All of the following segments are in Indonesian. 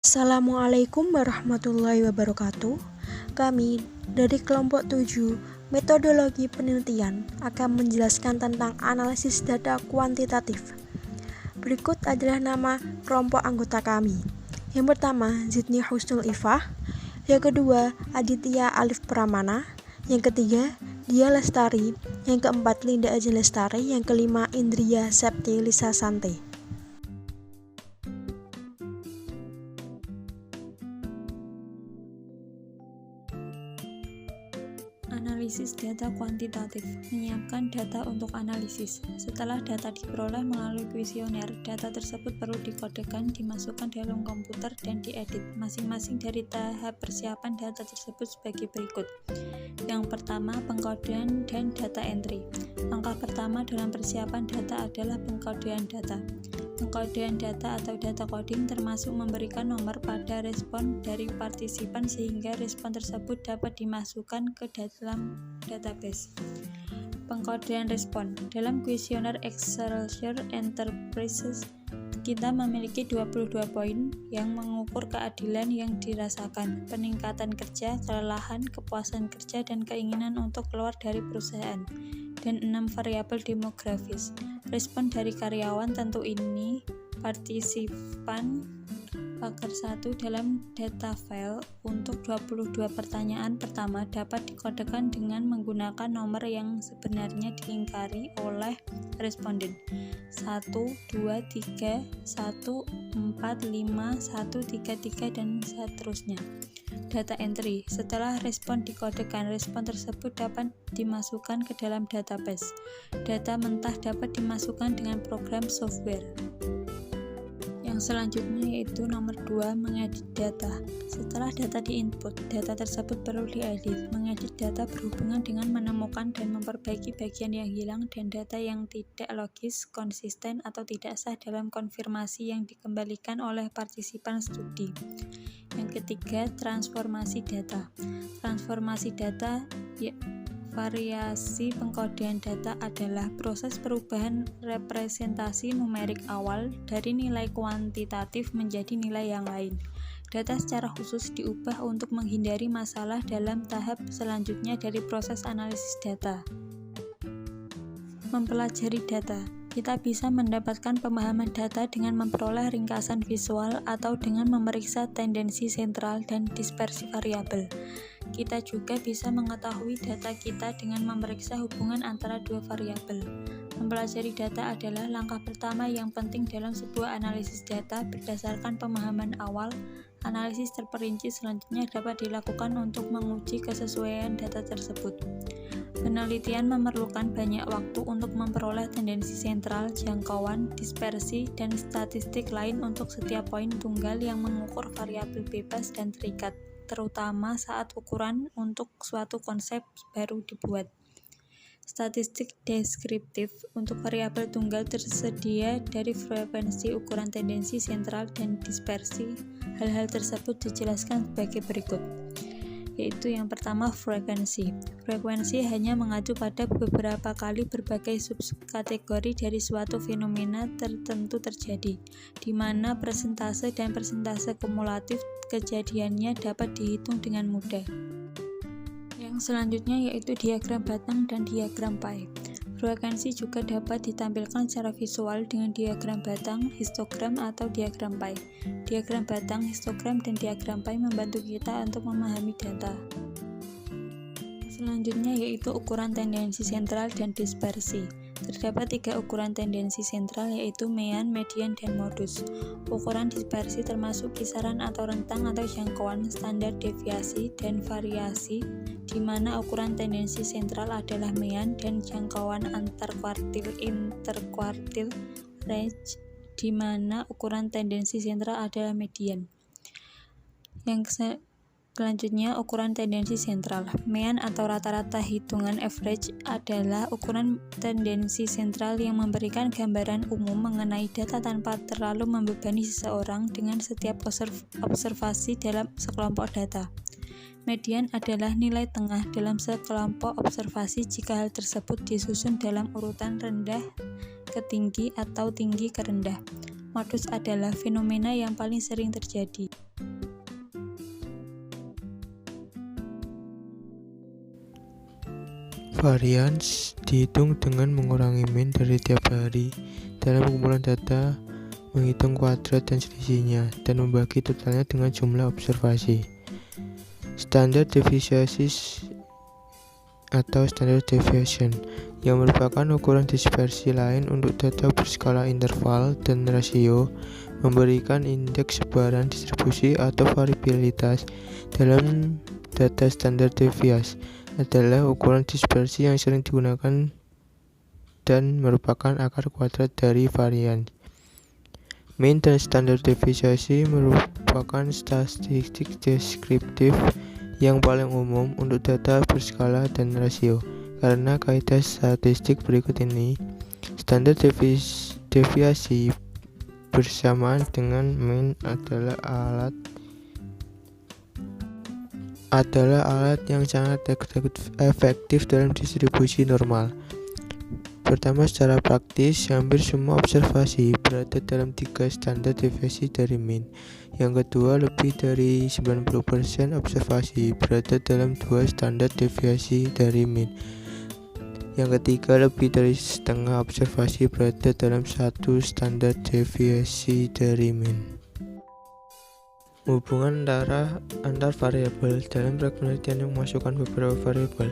Assalamualaikum warahmatullahi wabarakatuh. Kami dari kelompok 7 metodologi penelitian akan menjelaskan tentang analisis data kuantitatif. Berikut adalah nama kelompok anggota kami. Yang pertama, Zidni Husnul Ifah. Yang kedua, Aditya Alif Pramana. Yang ketiga, Dia Lestari. Yang keempat, Linda Aja Lestari. Yang kelima, Indria Septi Lisa Sante. Analisis data kuantitatif, menyiapkan data untuk analisis. Setelah data diperoleh melalui kuesioner, data tersebut perlu dikodekan, dimasukkan dalam komputer, dan diedit. Masing-masing dari tahap persiapan data tersebut sebagai berikut. Yang pertama, pengkodean dan data entry. Langkah pertama dalam persiapan data adalah pengkodean data. Pengkodean data atau data coding termasuk memberikan nomor pada respon dari partisipan sehingga respon tersebut dapat dimasukkan ke dalam database. Pengkodean respon. Dalam kuesioner Excelsior Enterprises, kita memiliki 22 poin yang mengukur keadilan yang dirasakan, peningkatan kerja, kelelahan, kepuasan kerja, dan keinginan untuk keluar dari perusahaan, dan 6 variabel demografis. Respon dari karyawan tentu ini partisipan pagar 1 dalam data file untuk 22 pertanyaan pertama dapat dikodekan dengan menggunakan nomor yang sebenarnya diingkari oleh responden 1, 2, 3, 1, 4, 5, 1, 3, dan seterusnya. Data entry. Setelah respon dikodekan, respon tersebut dapat dimasukkan ke dalam database. Data mentah dapat dimasukkan dengan program software. Yang selanjutnya yaitu nomor 2, mengedit data. Setelah data diinput, data tersebut perlu diedit. Mengedit data berhubungan dengan menemukan dan memperbaiki bagian yang hilang dan data yang tidak logis, konsisten, atau tidak sah dalam konfirmasi yang dikembalikan oleh partisipan studi. Yang ketiga, transformasi data. Transformasi data variasi pengkodean data adalah proses perubahan representasi numerik awal dari nilai kuantitatif menjadi nilai yang lain. Data secara khusus diubah untuk menghindari masalah dalam tahap selanjutnya dari proses analisis data. Mempelajari data. Kita bisa mendapatkan pemahaman data dengan memperoleh ringkasan visual atau dengan memeriksa tendensi sentral dan dispersi variabel. Kita juga bisa mengetahui data kita dengan memeriksa hubungan antara dua variabel. Mempelajari data adalah langkah pertama yang penting dalam sebuah analisis data berdasarkan pemahaman awal. Analisis terperinci selanjutnya dapat dilakukan untuk menguji kesesuaian data tersebut. Penelitian memerlukan banyak waktu untuk memperoleh tendensi sentral, jangkauan, dispersi, dan statistik lain untuk setiap poin tunggal yang mengukur variabel bebas dan terikat, terutama saat ukuran untuk suatu konsep baru dibuat. Statistik deskriptif untuk variabel tunggal tersedia dari frekuensi, ukuran tendensi sentral, dan dispersi. Hal-hal tersebut dijelaskan sebagai berikut. Yaitu yang pertama, frekuensi. Frekuensi hanya mengacu pada beberapa kali berbagai subkategori dari suatu fenomena tertentu terjadi, di mana persentase dan persentase kumulatif kejadiannya dapat dihitung dengan mudah. Yang selanjutnya yaitu diagram batang dan diagram pie. Frekuensi juga dapat ditampilkan secara visual dengan diagram batang, histogram, atau diagram pie. Diagram batang, histogram, dan diagram pie membantu kita untuk memahami data. Selanjutnya yaitu ukuran tendensi sentral dan dispersi. Terdapat 3 ukuran tendensi sentral yaitu mean, median, dan modus. Ukuran dispersi termasuk kisaran atau rentang atau jangkauan standar deviasi dan variasi, di mana ukuran tendensi sentral adalah mean dan jangkauan antar kuartil interkuartil range, di mana ukuran tendensi sentral adalah median. Yang selanjutnya, ukuran tendensi sentral. Mean atau rata-rata hitungan average adalah ukuran tendensi sentral yang memberikan gambaran umum mengenai data tanpa terlalu membebani seseorang dengan setiap observasi dalam sekelompok data. Median adalah nilai tengah dalam sekelompok observasi jika hal tersebut disusun dalam urutan rendah ke tinggi atau tinggi ke rendah. Modus adalah fenomena yang paling sering terjadi. Varians dihitung dengan mengurangi mean dari tiap hari dalam kumpulan data, menghitung kuadrat dan selisihnya, dan membagi totalnya dengan jumlah observasi. Standard deviation atau standard deviation yang merupakan ukuran dispersi lain untuk data berskala interval dan rasio, memberikan indeks sebaran distribusi atau variabilitas. Dalam data standar deviasi adalah ukuran dispersi yang sering digunakan dan merupakan akar kuadrat dari varian. Mean dan standar deviasi merupakan statistik deskriptif yang paling umum untuk data berskala dan rasio. Karena kaidah statistik berikut ini, standar deviasi bersamaan dengan mean adalah alat yang sangat efektif dalam distribusi normal. Pertama, secara praktis, hampir semua observasi berada dalam 3 standar deviasi dari mean. Yang kedua, lebih dari 90% observasi berada dalam 2 standar deviasi dari mean. Yang ketiga, lebih dari setengah observasi berada dalam 1 standar deviasi dari mean. Hubungan antar variabel dalam penelitian yang memasukkan beberapa variabel.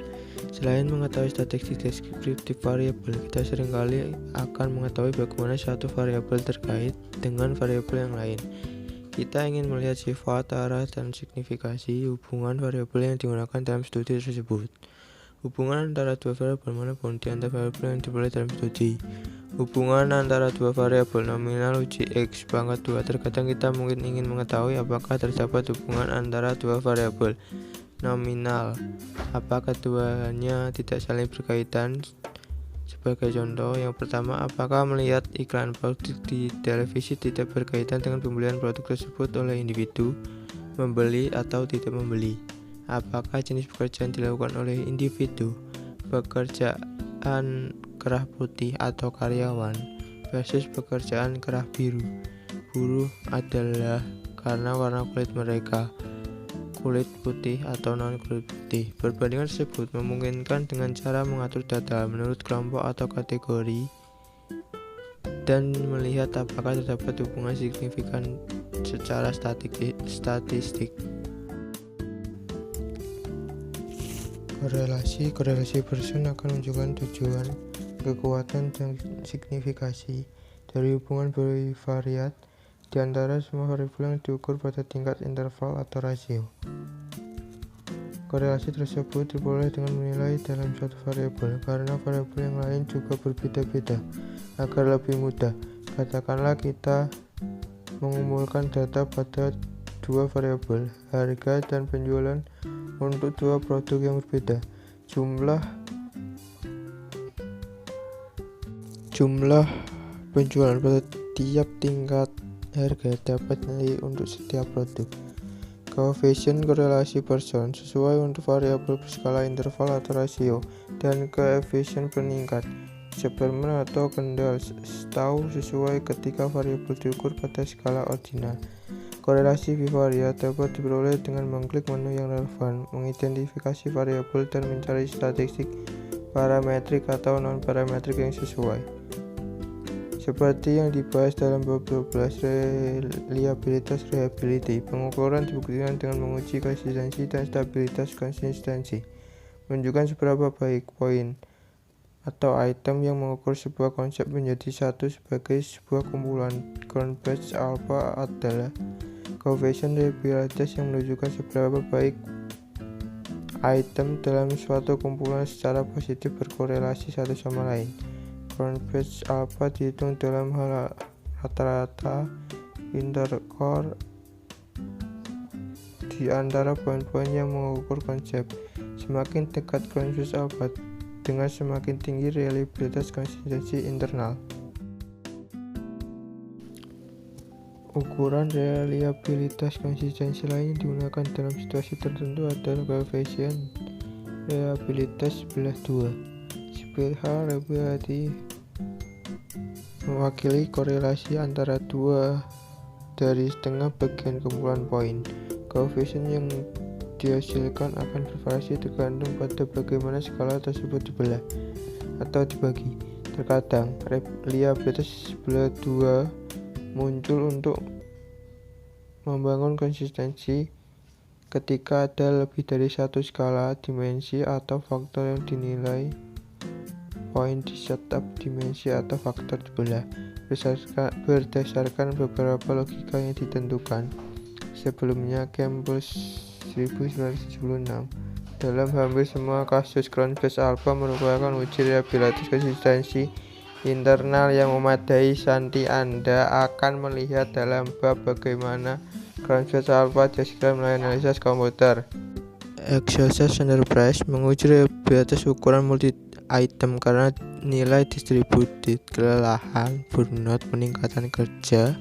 Selain mengetahui statistik deskriptif variabel, kita seringkali akan mengetahui bagaimana satu variabel terkait dengan variabel yang lain. Kita ingin melihat sifat, arah, dan signifikasi hubungan variabel yang digunakan dalam studi tersebut. Hubungan antara dua variabel manapun di antara variabel yang diperoleh dalam studi. Hubungan antara dua variabel nominal uji X pangkat 2. Terkadang kita mungkin ingin mengetahui apakah terdapat hubungan antara dua variabel nominal, apakah keduanya tidak saling berkaitan. Sebagai contoh, yang pertama, apakah melihat iklan produk di televisi tidak berkaitan dengan pembelian produk tersebut oleh individu, membeli atau tidak membeli. Apakah jenis pekerjaan dilakukan oleh individu, pekerjaan kerah putih atau karyawan versus pekerjaan kerah biru. Buruh adalah karena warna kulit mereka, kulit putih atau non kulit putih. Perbandingan tersebut memungkinkan dengan cara mengatur data menurut kelompok atau kategori dan melihat apakah terdapat hubungan signifikan secara statistik. Korelasi Pearson akan menunjukkan tujuan, kekuatan, dan signifikasi dari hubungan bivariat di antara semua variabel yang diukur pada tingkat interval atau rasio. Korelasi tersebut diperoleh dengan menilai dalam suatu variabel karena variabel yang lain juga berbeda-beda. Agar lebih mudah, katakanlah kita mengumpulkan data pada dua variabel, harga dan penjualan untuk dua produk yang berbeda. Jumlah penjualan pada tiap tingkat harga dapat nilai untuk setiap produk. Koefisien korelasi Pearson sesuai untuk variabel berskala interval atau rasio, dan koefisien peningkat Spearman atau kendal tahu sesuai ketika variabel diukur pada skala ordinal. Korelasi bivariat dapat diperoleh dengan mengklik menu yang relevan, mengidentifikasi variabel, dan mencari statistik parametrik atau non-parametrik yang sesuai. Seperti yang dibahas dalam bab 12 reliabilitas reliability, pengukuran dibuktikan dengan menguji konsistensi dan stabilitas konsistensi. Menunjukkan seberapa baik poin atau item yang mengukur sebuah konsep menjadi satu sebagai sebuah kumpulan. Cronbach's alpha adalah koefisien reliabilitas yang menunjukkan seberapa baik item dalam suatu kumpulan secara positif berkorelasi satu sama lain. Cronbach's alpha dihitung dalam hal rata-rata intercore di antara poin-poin yang mengukur konsep. Semakin dekat Cronbach's alpha dengan semakin tinggi reliabilitas konsistensi internal. Ukuran reliabilitas konsistensi lain yang digunakan dalam situasi tertentu adalah koefisien reliabilitas sebelah 2. Spearman reliability mewakili korelasi antara dua dari setengah bagian kumpulan poin. Koefisien yang dihasilkan akan bervariasi tergantung pada bagaimana skala tersebut dibelah atau dibagi. Terkadang, reliabilitas sebelah dua muncul untuk membangun konsistensi ketika ada lebih dari satu skala, dimensi, atau faktor yang dinilai poin di setiap dimensi atau faktor dibelah berdasarkan beberapa logika yang ditentukan. Sebelumnya, Campbell 1976 dalam hampir semua kasus Cronbach's alpha merupakan uji reliabilitas konsistensi internal yang memadai. Nanti Anda akan melihat dalam bab bagaimana Cronbach's alpha dihasilkan melalui analisis komputer. Excelsior Enterprise menguji reliabilitas ukuran multi-item karena nilai distributed, kelelahan, burnout, peningkatan kerja,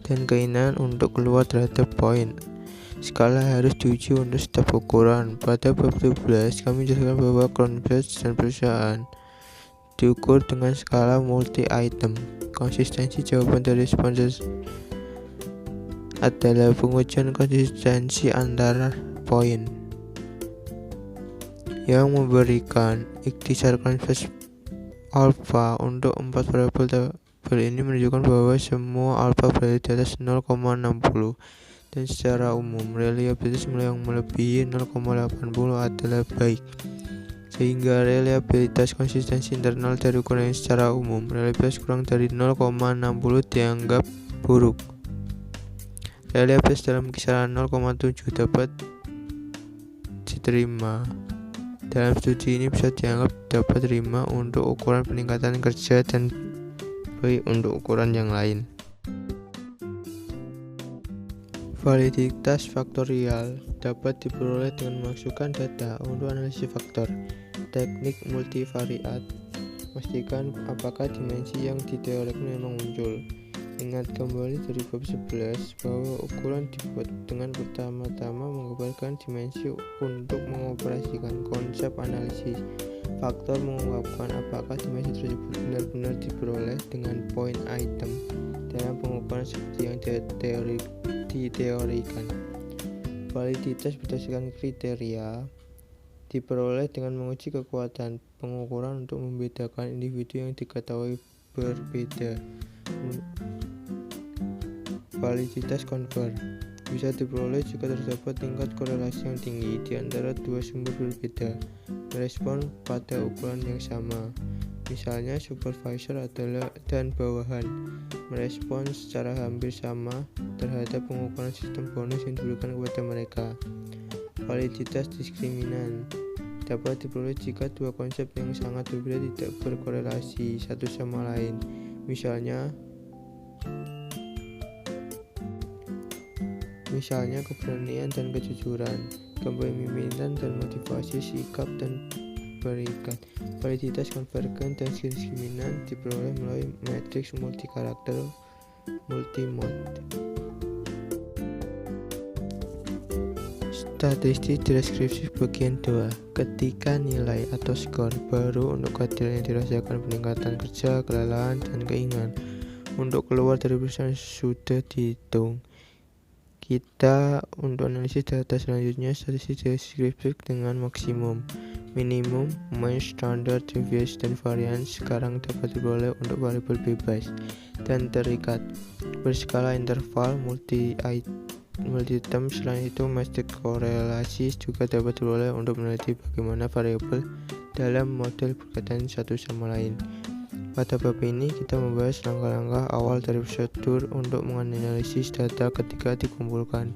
dan keinginan untuk keluar terhadap poin. Skala harus diuji untuk setiap ukuran. Pada bab 12, kami jelaskan bahwa Cronbach dan perusahaan diukur dengan skala multi-item. Konsistensi jawaban dari sponsor adalah pengujian konsistensi antara poin yang memberikan ikhtisar Cronbach alpha untuk 4 variabel. Tabel ini menunjukkan bahwa semua alpha berada di atas 0,60 dan secara umum reliabilitas yang melebihi 0,80 adalah baik, sehingga reliabilitas konsistensi internal dari ukuran yang secara umum reliabilitas kurang dari 0,60 dianggap buruk. Reliabilitas dalam kisaran 0,7 dapat diterima. Dalam studi ini bisa dianggap dapat terima untuk ukuran peningkatan kerja dan baik untuk ukuran yang lain. Validitas faktorial dapat diperoleh dengan memasukkan data untuk analisis faktor. Teknik multivariat memastikan apakah dimensi yang diteorikan memang muncul. Ingat kembali dari bab 11 bahwa ukuran dibuat dengan pertama-tama menggambarkan dimensi untuk mengoperasikan konsep analisis. Faktor mengungkapkan apakah dimensi tersebut benar-benar diperoleh dengan poin item dalam pengukuran seperti yang diteorikan. Validitas berdasarkan kriteria diperoleh dengan menguji kekuatan pengukuran untuk membedakan individu yang diketahui berbeda. Validitas konver bisa diperoleh jika terdapat tingkat korelasi yang tinggi di antara dua sumber berbeda merespon pada ukuran yang sama. Misalnya, supervisor dan bawahan merespon secara hampir sama terhadap pengukuran sistem bonus yang diberikan kepada mereka. Validitas diskriminan dapat diperoleh jika dua konsep yang sangat berbeda tidak berkorelasi satu sama lain. Misalnya keberanian dan kejujuran, kepemimpinan dan motivasi, sikap dan berikat. Validitas konvergen dan diskriminan diperoleh melalui matriks multi-karakter multimode. Statistik deskripsi bagian 2. Ketika nilai atau skor baru untuk kehadiran yang dirasakan peningkatan kerja, kelelahan, dan keinginan untuk keluar dari perusahaan sudah dihitung. Kita untuk analisis data selanjutnya statistik deskriptif dengan maksimum, minimum, mean, standard deviation, dan variance sekarang dapat diperoleh untuk variabel bebas dan terikat berskala interval multi-item. Selain itu, metrik korelasi juga dapat diperoleh untuk meneliti bagaimana variabel dalam model berkaitan satu sama lain. Pada bab ini kita membahas langkah-langkah awal dari prosedur untuk menganalisis data ketika dikumpulkan.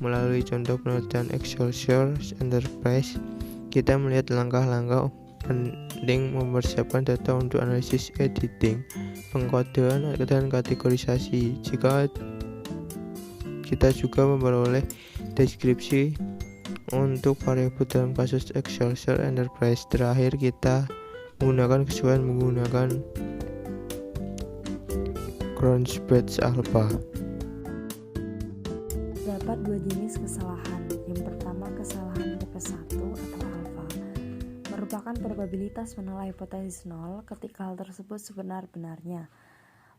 Melalui contoh penelitian Excelsior Enterprise, kita melihat langkah-langkah penting mempersiapkan data untuk analisis editing, pengkodean, dan kategorisasi. Jika kita juga memperoleh deskripsi untuk variabel dalam kasus Excelsior Enterprise. Terakhir, kita menggunakan kesesuaian menggunakan Cronbach's alpha. Terdapat dua jenis kesalahan. Yang pertama, kesalahan tipe 1 atau alpha merupakan probabilitas menolak hipotesis nol ketika hal tersebut sebenar-benarnya.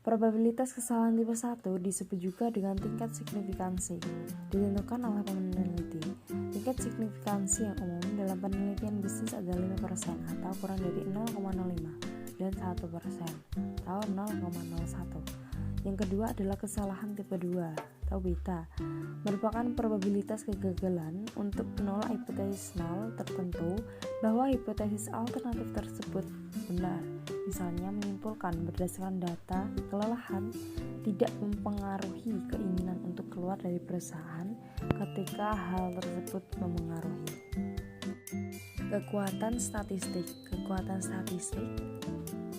Probabilitas kesalahan tipe 1 disebut juga dengan tingkat signifikansi, ditentukan oleh peneliti. Tingkat signifikansi yang umum dalam penelitian bisnis adalah 5% atau kurang dari 0,05 dan 1% atau 0,01. Yang kedua adalah kesalahan tipe 2 atau beta, merupakan probabilitas kegagalan untuk menolak hipotesis nol tertentu bahwa hipotesis alternatif tersebut benar. Misalnya menyimpulkan berdasarkan data kelelahan tidak mempengaruhi keinginan untuk keluar dari perusahaan ketika hal tersebut memengaruhi. Kekuatan statistik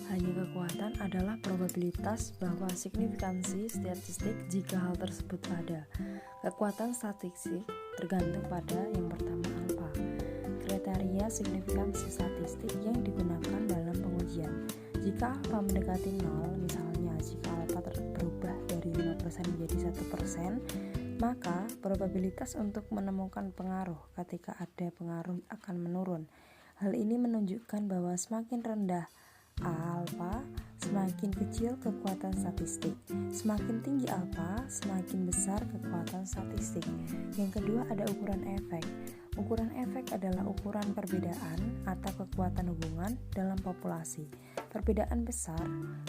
hanya kekuatan adalah probabilitas bahwa signifikansi statistik jika hal tersebut ada. Kekuatan statistik tergantung pada yang pertama alfa, kriteria signifikansi statistik yang digunakan dalam pengujian. Jika alfa mendekati 0, misalnya jika alfa berubah dari 5% menjadi 1%, maka probabilitas untuk menemukan pengaruh ketika ada pengaruh akan menurun. Hal ini menunjukkan bahwa semakin rendah alfa, semakin kecil kekuatan statistik. Semakin tinggi alfa, semakin besar kekuatan statistik. Yang kedua ada ukuran efek. Ukuran efek adalah ukuran perbedaan atau kekuatan hubungan dalam populasi. Perbedaan besar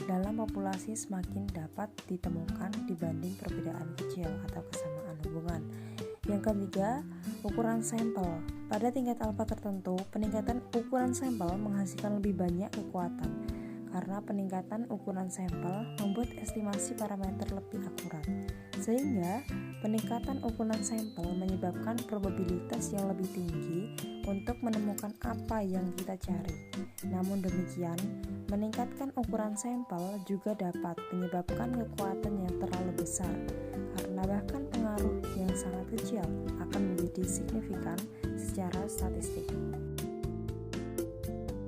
dalam populasi semakin dapat ditemukan dibanding perbedaan kecil atau kesamaan hubungan. Yang ketiga, ukuran sampel. Pada tingkat alfa tertentu, peningkatan ukuran sampel menghasilkan lebih banyak kekuatan. Karena peningkatan ukuran sampel membuat estimasi parameter lebih akurat. Sehingga, peningkatan ukuran sampel menyebabkan probabilitas yang lebih tinggi untuk menemukan apa yang kita cari. Namun demikian, meningkatkan ukuran sampel juga dapat menyebabkan kekuatan yang terlalu besar. Karena bahkan pengaruh yang sangat kecil akan menjadi signifikan secara statistik.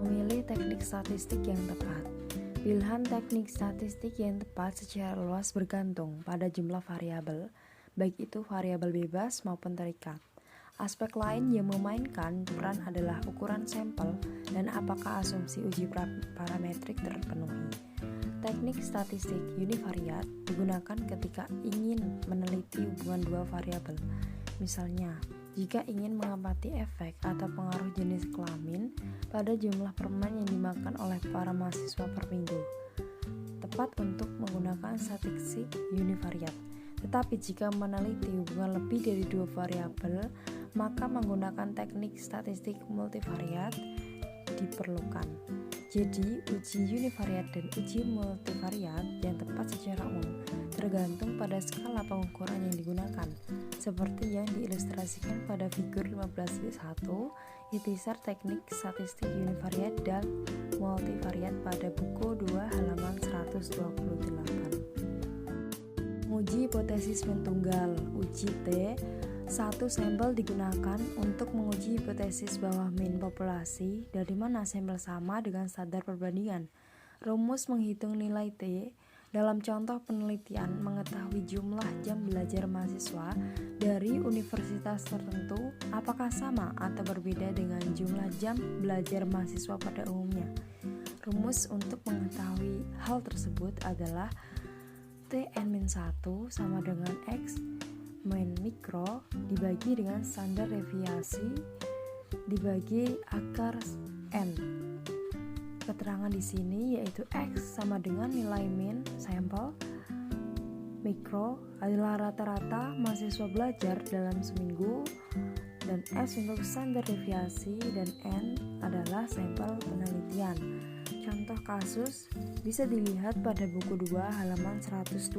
Memilih teknik statistik yang tepat. Pilihan teknik statistik yang tepat secara luas bergantung pada jumlah variabel, baik itu variabel bebas maupun terikat. Aspek lain yang memainkan peran adalah ukuran sampel dan apakah asumsi uji parametrik terpenuhi. Teknik statistik univariat digunakan ketika ingin meneliti hubungan dua variabel. Misalnya, jika ingin mengamati efek atau pengaruh jenis kelamin pada jumlah permen yang dimakan oleh para mahasiswa per minggu. Tepat untuk menggunakan statistik univariat. Tetapi jika meneliti hubungan lebih dari dua variabel, maka menggunakan teknik statistik multivariat diperlukan. Jadi, uji univariat dan uji multivariat yang tepat secara umum tergantung pada skala pengukuran yang digunakan, seperti yang diilustrasikan pada figur 15.1, ikhtisar teknik statistik univariat dan multivariat pada buku 2 halaman 128. Menguji hipotesis mentunggal, uji T. Satu sampel digunakan untuk menguji hipotesis bahwa mean populasi dari mana sampel sama dengan standar perbandingan. Rumus menghitung nilai T dalam contoh penelitian mengetahui jumlah jam belajar mahasiswa dari universitas tertentu apakah sama atau berbeda dengan jumlah jam belajar mahasiswa pada umumnya. Rumus untuk mengetahui hal tersebut adalah Tn-1 sama dengan X min mikro dibagi dengan standar deviasi dibagi akar N. Keterangan di sini yaitu X sama dengan nilai min sampel, mikro adalah rata-rata mahasiswa belajar dalam seminggu, dan S untuk standar deviasi, dan N adalah sampel penelitian. Contoh kasus bisa dilihat pada buku 2 halaman 129.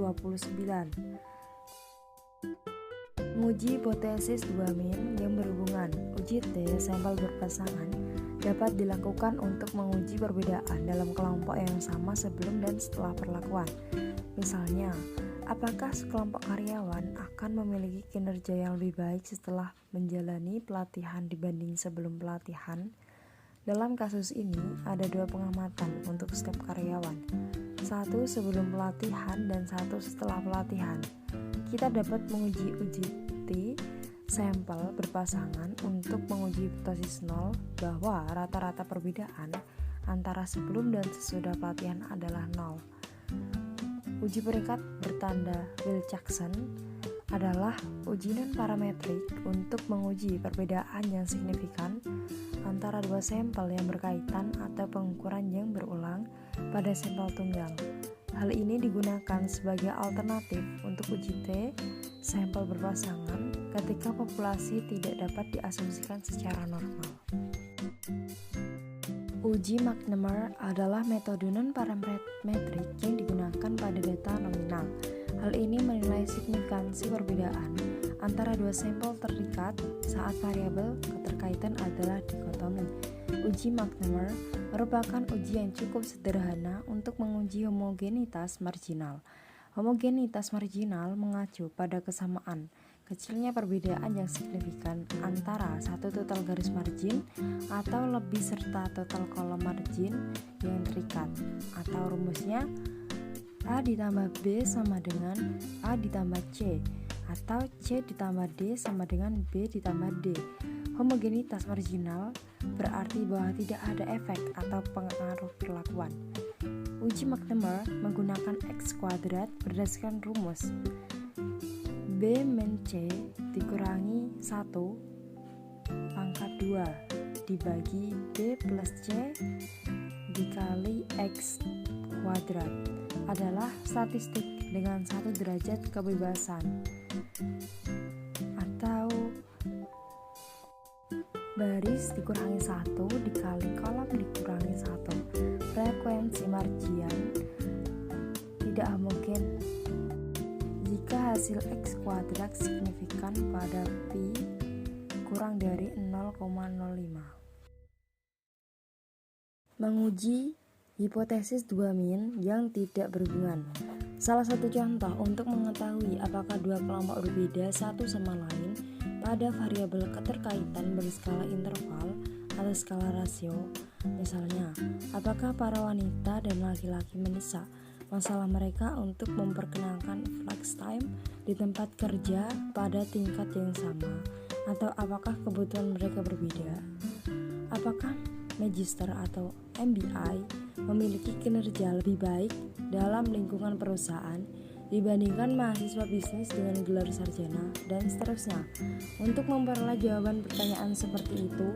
Menguji hipotesis 2 min yang berhubungan. Uji T sampel berpasangan dapat dilakukan untuk menguji perbedaan dalam kelompok yang sama sebelum dan setelah perlakuan. Misalnya, apakah sekelompok karyawan akan memiliki kinerja yang lebih baik setelah menjalani pelatihan dibanding sebelum pelatihan? Dalam kasus ini, ada dua pengamatan untuk setiap karyawan. Satu sebelum pelatihan dan satu setelah pelatihan. Kita dapat menguji uji T sampel berpasangan untuk menguji hipotesis 0 bahwa rata-rata perbedaan antara sebelum dan sesudah pelatihan adalah 0. Uji peringkat bertanda Wilcoxon adalah uji non-parametrik untuk menguji perbedaan yang signifikan antara dua sampel yang berkaitan atau pengukuran yang berulang pada sampel tunggal. Hal ini digunakan sebagai alternatif untuk uji T sampel berpasangan ketika populasi tidak dapat diasumsikan secara normal. Uji McNamara adalah metode non-parametrik yang digunakan pada data nominal. Hal ini menilai signifikansi perbedaan antara dua sampel terikat saat variabel keterkaitan adalah dikotomi. Uji McNamara merupakan uji yang cukup sederhana untuk menguji homogenitas marginal. Homogenitas marginal mengacu pada kesamaan kecilnya perbedaan yang signifikan antara satu total garis margin atau lebih serta total kolom margin yang terikat, atau rumusnya A ditambah B sama dengan A ditambah C, atau C ditambah D sama dengan B ditambah D. Homogenitas marginal berarti bahwa tidak ada efek atau pengaruh perlakuan. Uji McNamara menggunakan X kuadrat berdasarkan rumus B min C dikurangi 1 pangkat 2 dibagi B plus C dikali X kuadrat adalah statistik dengan 1 derajat kebebasan, atau baris dikurangi 1 dikali kolom dikurangi 1. Frekuensi margian tidak homogen jika hasil X kuadrat signifikan pada Pi kurang dari 0,05. Menguji hipotesis 2 min yang tidak berhubungan. Salah satu contoh untuk mengetahui apakah dua kelompok berbeda satu sama lain pada variabel keterkaitan berskala interval atau skala rasio. Misalnya, apakah para wanita dan laki-laki mendesak masalah mereka untuk memperkenalkan flex time di tempat kerja pada tingkat yang sama, atau apakah kebutuhan mereka berbeda? Apakah magister atau MBI memiliki kinerja lebih baik dalam lingkungan perusahaan dibandingkan mahasiswa bisnis dengan gelar sarjana, dan seterusnya. Untuk memperoleh jawaban pertanyaan seperti itu,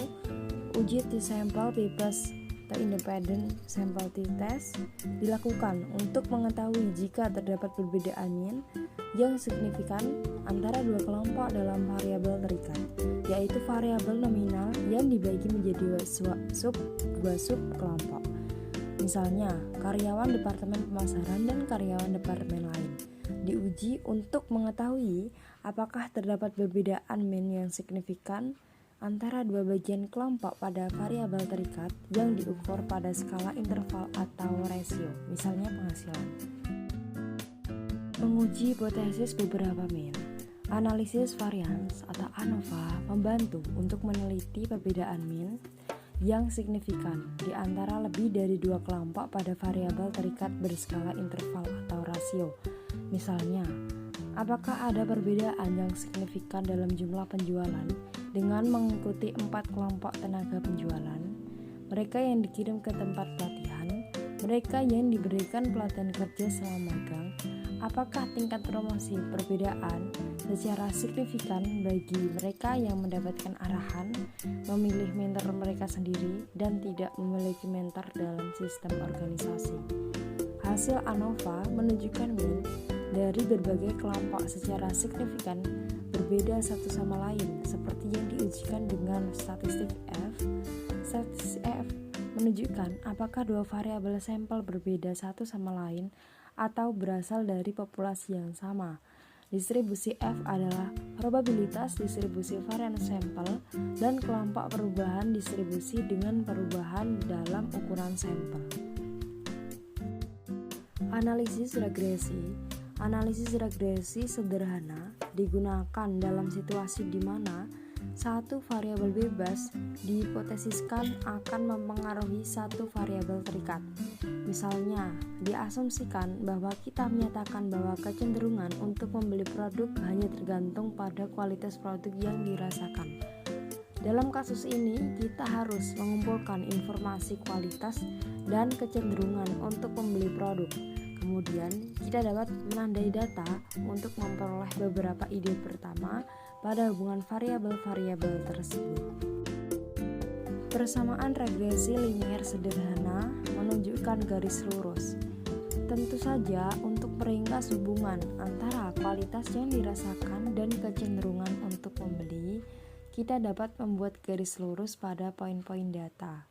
uji T-sample bebas atau independent sample T-test dilakukan untuk mengetahui jika terdapat perbedaan min yang signifikan antara dua kelompok dalam variabel terikat, yaitu variabel nominal yang dibagi menjadi dua sub kelompok. Misalnya, karyawan departemen pemasaran dan karyawan departemen lain diuji untuk mengetahui apakah terdapat perbedaan min yang signifikan antara dua bagian kelompok pada variabel terikat yang diukur pada skala interval atau rasio, misalnya penghasilan. Menguji hipotesis beberapa min. Analisis varians atau ANOVA membantu untuk meneliti perbedaan min yang signifikan di antara lebih dari dua kelompok pada variabel terikat berskala interval atau rasio. Misalnya, apakah ada perbedaan yang signifikan dalam jumlah penjualan dengan mengikuti 4 kelompok tenaga penjualan, mereka yang dikirim ke tempat pelatihan, mereka yang diberikan pelatihan kerja selama magang, apakah tingkat promosi perbedaan secara signifikan bagi mereka yang mendapatkan arahan, memilih mentor mereka sendiri, dan tidak memiliki mentor dalam sistem organisasi. Hasil ANOVA menunjukkan min dari berbagai kelompok secara signifikan berbeda satu sama lain, seperti yang diujikan dengan statistik F. Statistik F menunjukkan apakah dua variabel sampel berbeda satu sama lain atau berasal dari populasi yang sama. Distribusi F adalah probabilitas distribusi varian sampel dan kelompok perubahan distribusi dengan perubahan dalam ukuran sampel. Analisis regresi. Analisis regresi sederhana digunakan dalam situasi di mana satu variabel bebas dihipotesiskan akan mempengaruhi satu variabel terikat. Misalnya, diasumsikan bahwa kita menyatakan bahwa kecenderungan untuk membeli produk hanya tergantung pada kualitas produk yang dirasakan. Dalam kasus ini, kita harus mengumpulkan informasi kualitas dan kecenderungan untuk membeli produk. Kemudian, kita dapat menandai data untuk memperoleh beberapa ide pertama pada hubungan variabel-variabel tersebut. Persamaan regresi linier sederhana menunjukkan garis lurus. Tentu saja, untuk meringkas hubungan antara kualitas yang dirasakan dan kecenderungan untuk membeli, kita dapat membuat garis lurus pada poin-poin data.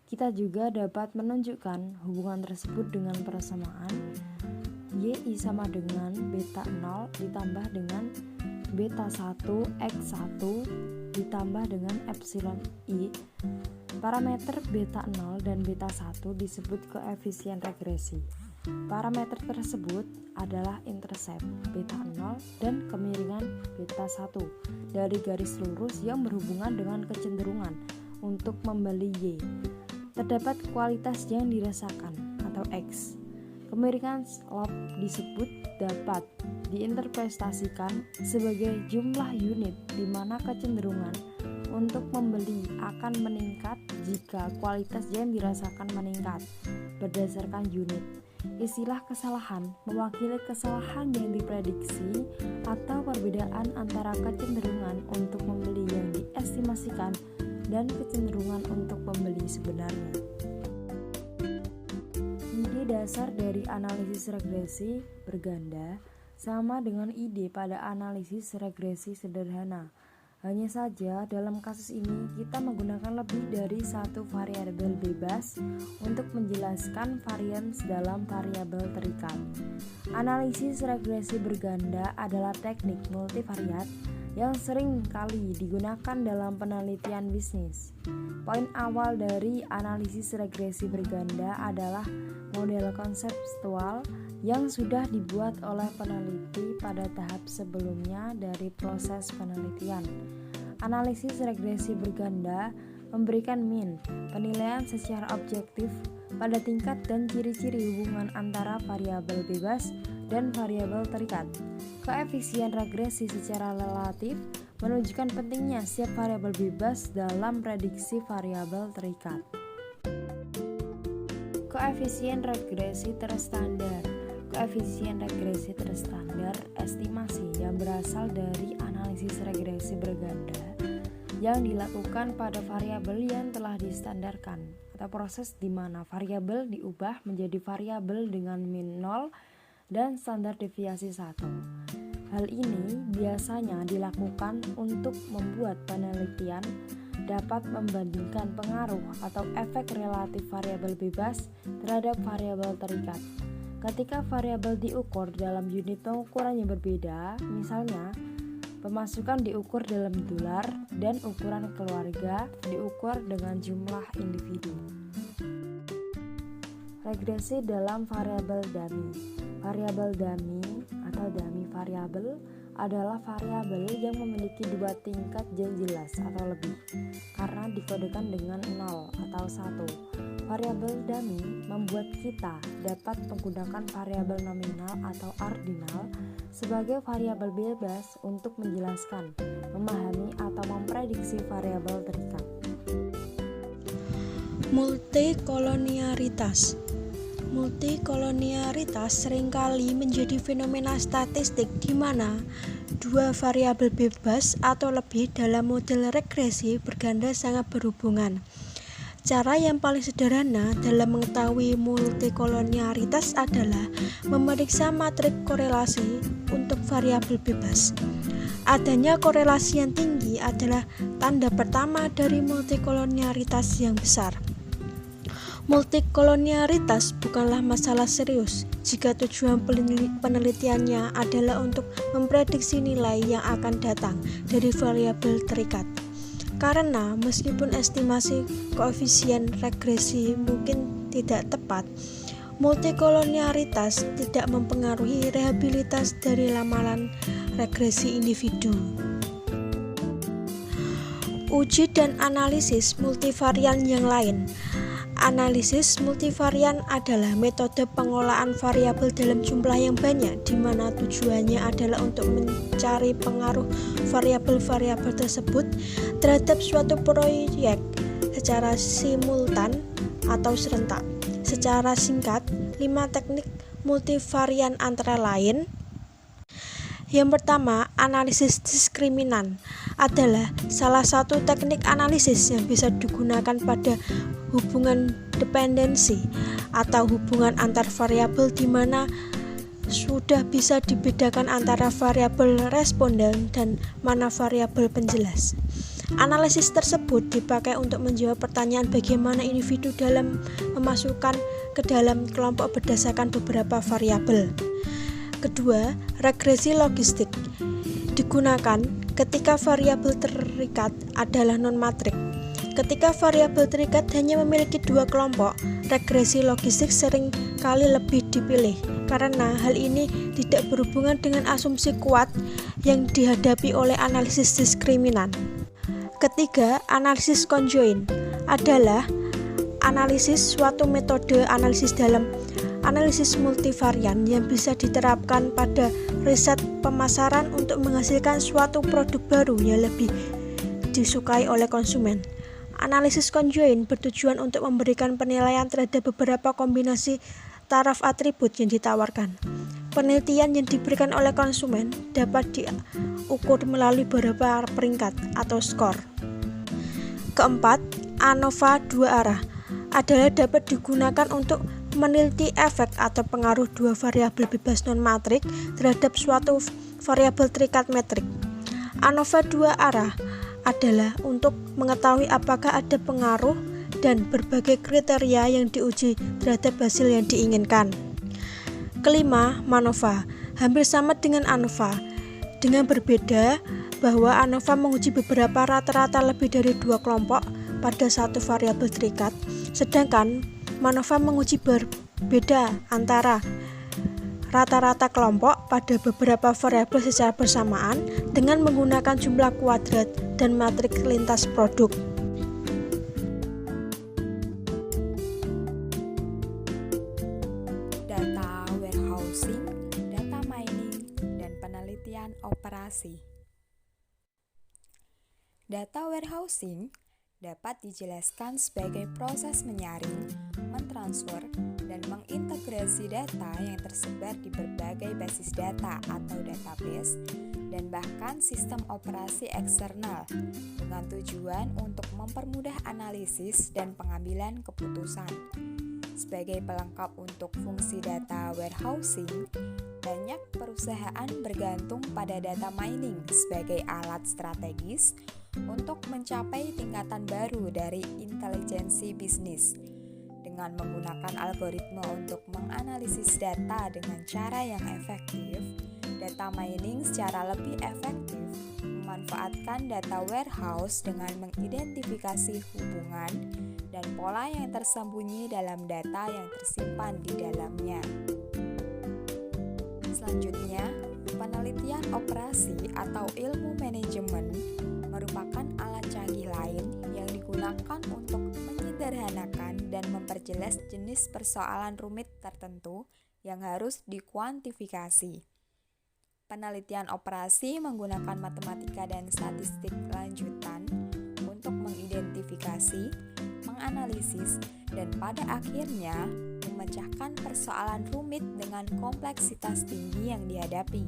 Kita juga dapat menunjukkan hubungan tersebut dengan persamaan YI sama dengan beta 0 ditambah dengan beta 1 X1 ditambah dengan epsilon I. Parameter beta 0 dan beta 1 disebut koefisien regresi. Parameter tersebut adalah intercept beta 0 dan kemiringan beta 1 dari garis lurus yang berhubungan dengan kecenderungan untuk membeli Y. Terdapat kualitas yang dirasakan atau X. Kemiringan slope disebut dapat diinterpretasikan sebagai jumlah unit di mana kecenderungan untuk membeli akan meningkat jika kualitas yang dirasakan meningkat berdasarkan unit. Istilah kesalahan mewakili kesalahan yang diprediksi atau perbedaan antara kecenderungan untuk membeli yang diestimasikan dan kecenderungan untuk membeli sebenarnya. Ide dasar dari analisis regresi berganda sama dengan ide pada analisis regresi sederhana. Hanya saja dalam kasus ini kita menggunakan lebih dari satu variabel bebas untuk menjelaskan varians dalam variabel terikat. Analisis regresi berganda adalah teknik multivariat yang sering kali digunakan dalam penelitian bisnis. Poin awal dari analisis regresi berganda adalah model konseptual yang sudah dibuat oleh peneliti pada tahap sebelumnya dari proses penelitian. Analisis regresi berganda memberikan min, penilaian secara objektif pada tingkat dan ciri-ciri hubungan antara variabel bebas dan variabel terikat. Koefisien regresi secara relatif menunjukkan pentingnya setiap variabel bebas dalam prediksi variabel terikat. Koefisien regresi terstandar. Koefisien regresi terstandar estimasi yang berasal dari analisis regresi berganda yang dilakukan pada variabel yang telah distandarkan atau proses di mana variabel diubah menjadi variabel dengan min 0 dan standar deviasi 1. Hal ini biasanya dilakukan untuk membuat penelitian dapat membandingkan pengaruh atau efek relatif variabel bebas terhadap variabel terikat. Ketika variabel diukur dalam unit pengukuran yang berbeda, misalnya pemasukan diukur dalam dolar dan ukuran keluarga diukur dengan jumlah individu. Regresi dalam variabel dummy. Variabel dummy atau dummy variabel adalah variabel yang memiliki dua tingkat yang jelas atau lebih karena dikodekan dengan 0 atau 1. Variabel dummy membuat kita dapat menggunakan variabel nominal atau ordinal sebagai variabel bebas untuk menjelaskan, memahami atau memprediksi variabel terikat. Multikolonialitas. Multikolonialitas seringkali menjadi fenomena statistik di mana dua variabel bebas atau lebih dalam model regresi berganda sangat berhubungan. Cara yang paling sederhana dalam mengetahui multikolonialitas adalah memeriksa matriks korelasi untuk variabel bebas. Adanya korelasi yang tinggi adalah tanda pertama dari multikolonialitas yang besar. Multikolonialitas bukanlah masalah serius jika tujuan penelitiannya adalah untuk memprediksi nilai yang akan datang dari variabel terikat. Karena meskipun estimasi koefisien regresi mungkin tidak tepat, multikolonialitas tidak mempengaruhi reliabilitas dari ramalan regresi individu. Uji dan analisis multivarian yang lain. Analisis multivarian adalah metode pengolahan variabel dalam jumlah yang banyak di mana tujuannya adalah untuk mencari pengaruh variabel-variabel tersebut terhadap suatu proyek secara simultan atau serentak. Secara singkat, 5 teknik multivarian antara lain. Yang pertama, analisis diskriminan adalah salah satu teknik analisis yang bisa digunakan pada hubungan dependensi atau hubungan antar variabel di mana sudah bisa dibedakan antara variabel responden dan mana variabel penjelas. Analisis tersebut dipakai untuk menjawab pertanyaan bagaimana individu dalam memasukkan ke dalam kelompok berdasarkan beberapa variabel. Kedua, regresi logistik digunakan ketika variabel terikat adalah non-matrik. Ketika variabel terikat hanya memiliki dua kelompok, regresi logistik sering kali lebih dipilih karena hal ini tidak berhubungan dengan asumsi kuat yang dihadapi oleh analisis diskriminan. Ketiga, analisis conjoint adalah analisis suatu metode analisis dalam analisis multivarian yang bisa diterapkan pada riset pemasaran untuk menghasilkan suatu produk baru yang lebih disukai oleh konsumen. Analisis conjoint bertujuan untuk memberikan penilaian terhadap beberapa kombinasi taraf atribut yang ditawarkan. Penelitian yang diberikan oleh konsumen dapat diukur melalui beberapa peringkat atau skor. Keempat, ANOVA dua arah adalah dapat digunakan untuk meneliti efek atau pengaruh dua variabel bebas non-matrik terhadap suatu variabel terikat metrik. ANOVA dua arah adalah untuk mengetahui apakah ada pengaruh dan berbagai kriteria yang diuji terhadap hasil yang diinginkan. Kelima, MANOVA hampir sama dengan ANOVA, dengan berbeda bahwa ANOVA menguji beberapa rata-rata lebih dari dua kelompok pada satu variabel terikat, sedangkan MANOVA menguji berbeda antara rata-rata kelompok pada beberapa variabel secara bersamaan dengan menggunakan jumlah kuadrat dan matrik lintas produk. Data warehousing, data mining, dan penelitian operasi. Data warehousing dapat dijelaskan sebagai proses menyaring, mentransfer, dan mengintegrasi data yang tersebar di berbagai basis data atau database dan bahkan sistem operasi eksternal dengan tujuan untuk mempermudah analisis dan pengambilan keputusan. Sebagai pelengkap untuk fungsi data warehousing, banyak perusahaan bergantung pada data mining sebagai alat strategis untuk mencapai tingkatan baru dari intelijensi bisnis. Dengan menggunakan algoritma untuk menganalisis data dengan cara yang efektif, data mining secara lebih efektif memanfaatkan data warehouse dengan mengidentifikasi hubungan dan pola yang tersembunyi dalam data yang tersimpan di dalamnya. Selanjutnya, penelitian operasi atau ilmu manajemen merupakan alat canggih lain yang digunakan untuk menyederhanakan dan memperjelas jenis persoalan rumit tertentu yang harus dikuantifikasi. Penelitian operasi menggunakan matematika dan statistik lanjutan untuk mengidentifikasi, menganalisis, dan pada akhirnya memecahkan persoalan rumit dengan kompleksitas tinggi yang dihadapi.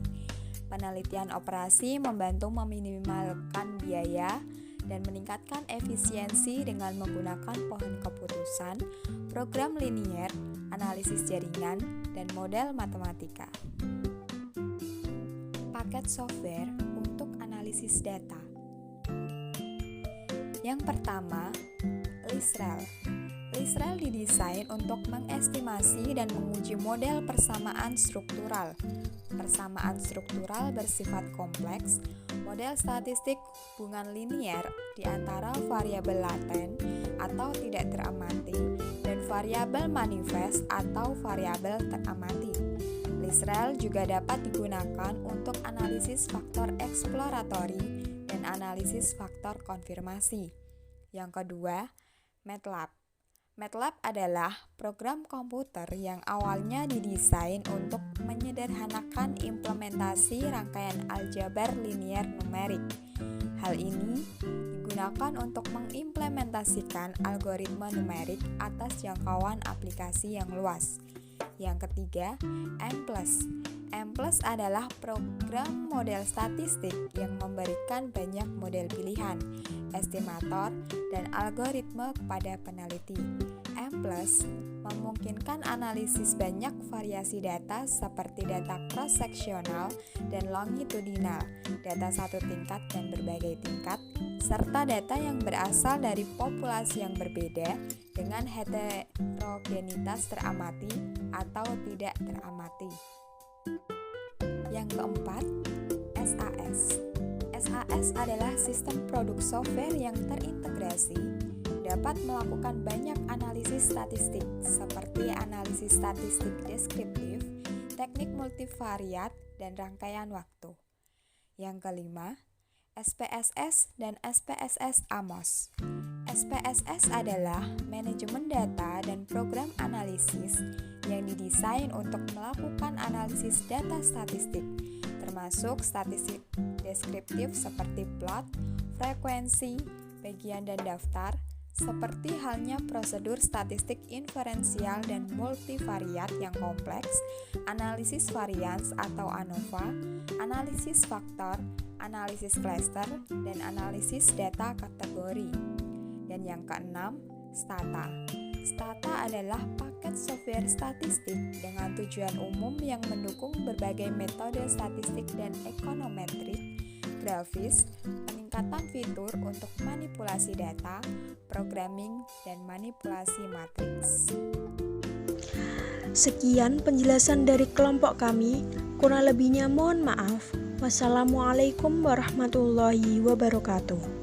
Penelitian operasi membantu meminimalkan biaya dan meningkatkan efisiensi dengan menggunakan pohon keputusan, program linier, analisis jaringan, dan model matematika. Paket software untuk analisis data. Yang pertama, LISREL. LISREL didesain untuk mengestimasi dan menguji model persamaan struktural. Persamaan struktural bersifat kompleks, model statistik hubungan linier di antara variabel laten atau tidak teramati dan variabel manifest atau variabel teramati. LISREL juga dapat digunakan untuk analisis faktor eksploratory dan analisis faktor konfirmasi. Yang kedua, MATLAB. MATLAB adalah program komputer yang awalnya didesain untuk menyederhanakan implementasi rangkaian aljabar linier numerik. Hal ini digunakan untuk mengimplementasikan algoritma numerik atas jangkauan aplikasi yang luas. Yang ketiga, M+. M+ adalah program model statistik yang memberikan banyak model pilihan, estimator, dan algoritma kepada peneliti. M+ memungkinkan analisis banyak variasi data seperti data cross-seksional dan longitudinal, data satu tingkat dan berbagai tingkat, serta data yang berasal dari populasi yang berbeda dengan heterogenitas teramati atau tidak teramati. Yang keempat, SAS. SAS adalah sistem produk software yang terintegrasi, dapat melakukan banyak analisis statistik seperti analisis statistik deskriptif, teknik multivariat, dan rangkaian waktu. Yang kelima, SPSS dan SPSS AMOS. SPSS adalah manajemen data dan program analisis yang didesain untuk melakukan analisis data statistik, termasuk statistik deskriptif seperti plot, frekuensi, bagian dan daftar, seperti halnya prosedur statistik inferensial dan multivariat yang kompleks, analisis varians atau ANOVA, analisis faktor, analisis cluster, dan analisis data kategori. Dan yang keenam, Stata. Stata adalah paket software statistik dengan tujuan umum yang mendukung berbagai metode statistik dan ekonometrik, grafis, peningkatan fitur untuk manipulasi data, programming, dan manipulasi matriks. Sekian penjelasan dari kelompok kami, kurang lebihnya mohon maaf. Wassalamualaikum warahmatullahi wabarakatuh.